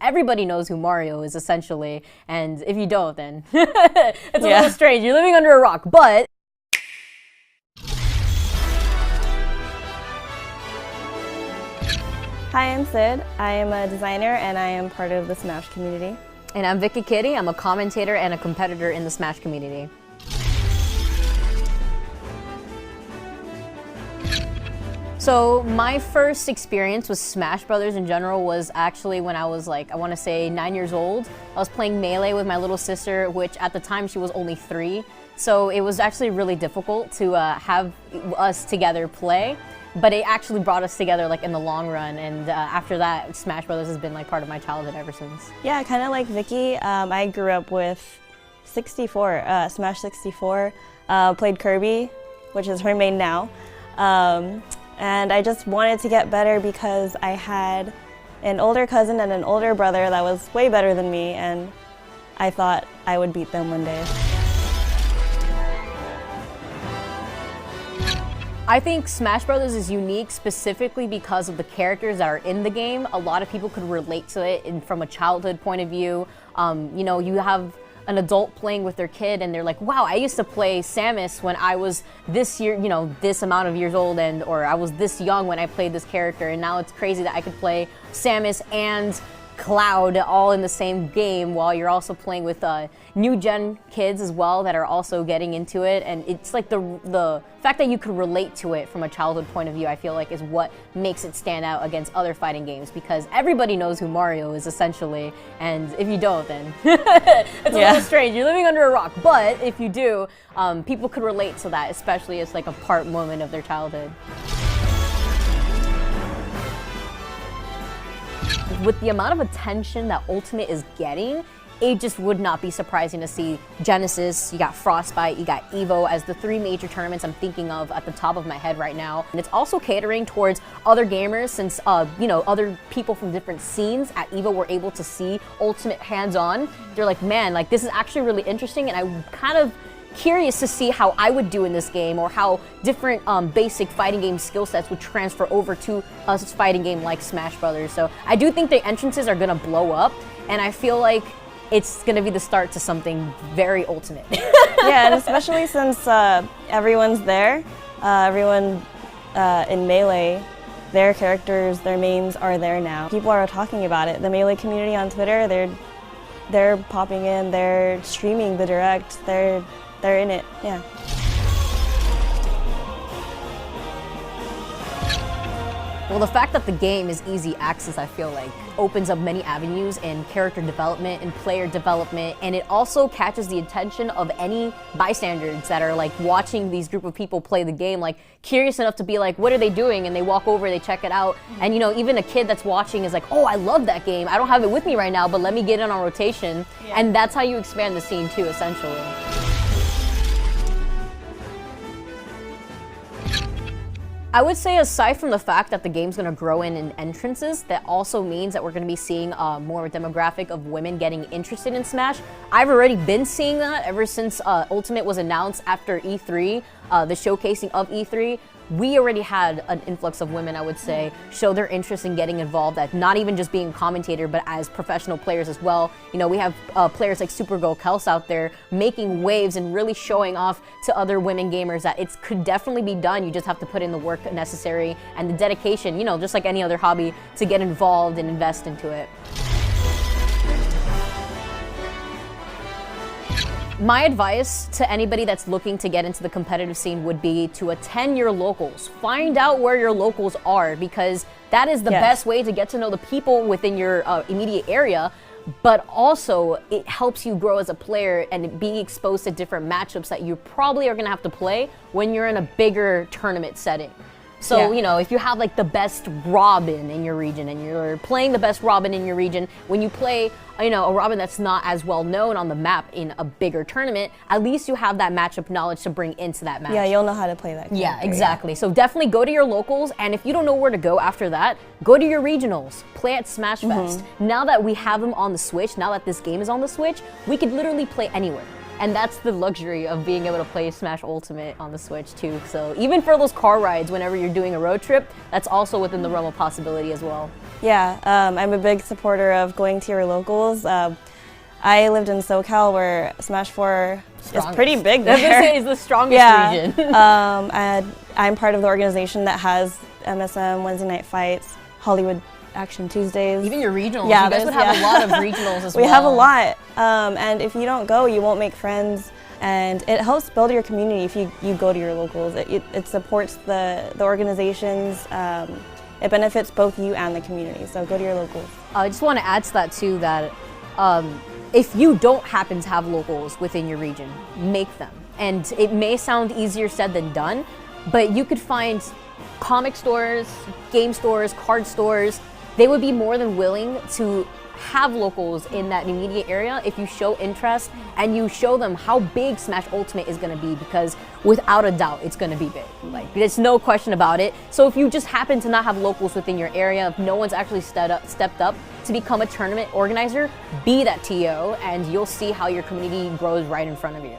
everybody knows who Mario is essentially, and if you don't, then it's a little strange. You're living under a rock, but Hi, I'm Sid. I am a designer and I am part of the Smash community. And I'm VikkiKitty. I'm a commentator and a competitor in the Smash community. So my first experience with Smash Brothers in general was actually when I was like, I want to say 9 years old. I was playing Melee with my little sister, which at the time she was only 3. So it was actually really difficult to have us together play. But it actually brought us together like in the long run, and after that, Smash Brothers has been like part of my childhood ever since. Yeah, kind of like Vicky, I grew up with 64, Smash 64, played Kirby, which is her main now, and I just wanted to get better because I had an older cousin and an older brother that was way better than me, and I thought I would beat them one day. I think Smash Brothers is unique specifically because of the characters that are in the game. A lot of people could relate to it from a childhood point of view. You know, you have an adult playing with their kid and they're like, wow, I used to play Samus when I was this year, you know, this amount of years old, and or I was this young when I played this character, and now it's crazy that I could play Samus and Cloud all in the same game while you're also playing with new gen kids as well that are also getting into it. And it's like the fact that you could relate to it from a childhood point of view, I feel like is what makes it stand out against other fighting games, because everybody knows who Mario is essentially, and if you don't, then it's a little strange. You're living under a rock. But if you do, people could relate to that, especially as like a part moment of their childhood. With the amount of attention that Ultimate is getting, it just would not be surprising to see Genesis, you got Frostbite, you got EVO as the 3 major tournaments I'm thinking of at the top of my head right now. And it's also catering towards other gamers, since you know, other people from different scenes at EVO were able to see Ultimate hands-on. They're like, man, like this is actually really interesting, and I'm kind of curious to see how I would do in this game, or how different basic fighting game skill sets would transfer over to a fighting game like Smash Brothers. So I do think the entrances are gonna blow up, and I feel like it's gonna be the start to something very Ultimate. Yeah, and especially since everyone's there, everyone in Melee, their characters, their mains are there now. People are talking about it. The Melee community on Twitter, they're popping in, they're streaming the direct, they're in it, yeah. Well, the fact that the game is easy access, I feel like, opens up many avenues in character development and player development, and it also catches the attention of any bystanders that are like watching these group of people play the game, like curious enough to be like, what are they doing? And they walk over, they check it out, and you know, even a kid that's watching is like, oh, I love that game. I don't have it with me right now, but let me get it on rotation. Yeah. And that's how you expand the scene too, essentially. I would say, aside from the fact that the game's going to grow in entrances, that also means that we're going to be seeing more demographic of women getting interested in Smash. I've already been seeing that ever since Ultimate was announced after E3, the showcasing of E3. We already had an influx of women, I would say, show their interest in getting involved, at not even just being a commentator, but as professional players as well. You know, we have players like Supergirl Kels out there making waves and really showing off to other women gamers that it could definitely be done. You just have to put in the work necessary and the dedication, you know, just like any other hobby, to get involved and invest into it. My advice to anybody that's looking to get into the competitive scene would be to attend your locals. Find out where your locals are, because that is the best way to get to know the people within your immediate area, but also it helps you grow as a player and be exposed to different matchups that you probably are gonna have to play when you're in a bigger tournament setting. So, you know, if you have like the best Robin in your region and you're playing the best Robin in your region, when you play, you know, a Robin that's not as well known on the map in a bigger tournament, at least you have that matchup knowledge to bring into that match. Yeah, you'll know how to play that character. Yeah, exactly. Yeah. So definitely go to your locals, and if you don't know where to go after that, go to your regionals. Play at Smash Fest. Now that we have them on the Switch, now that this game is on the Switch, we could literally play anywhere. And that's the luxury of being able to play Smash Ultimate on the Switch too. So even for those car rides whenever you're doing a road trip, that's also within the realm of possibility as well. Yeah, I'm a big supporter of going to your locals. I lived in SoCal where Smash 4 is pretty big there. This is the strongest region. I'm part of the organization that has MSM, Wednesday Night Fights, Hollywood Action Tuesdays. Even your regionals. Yeah, you guys would have a lot of regionals as well. We have a lot. And if you don't go, you won't make friends. And it helps build your community if you go to your locals. It supports the organizations. It benefits both you and the community. So go to your locals. I just want to add to that too that if you don't happen to have locals within your region, make them. And it may sound easier said than done, but you could find comic stores, game stores, card stores. They would be more than willing to have locals in that immediate area if you show interest and you show them how big Smash Ultimate is going to be, because without a doubt it's going to be big. Like, there's no question about it. So if you just happen to not have locals within your area, if no one's actually stepped up to become a tournament organizer, be that TO and you'll see how your community grows right in front of you.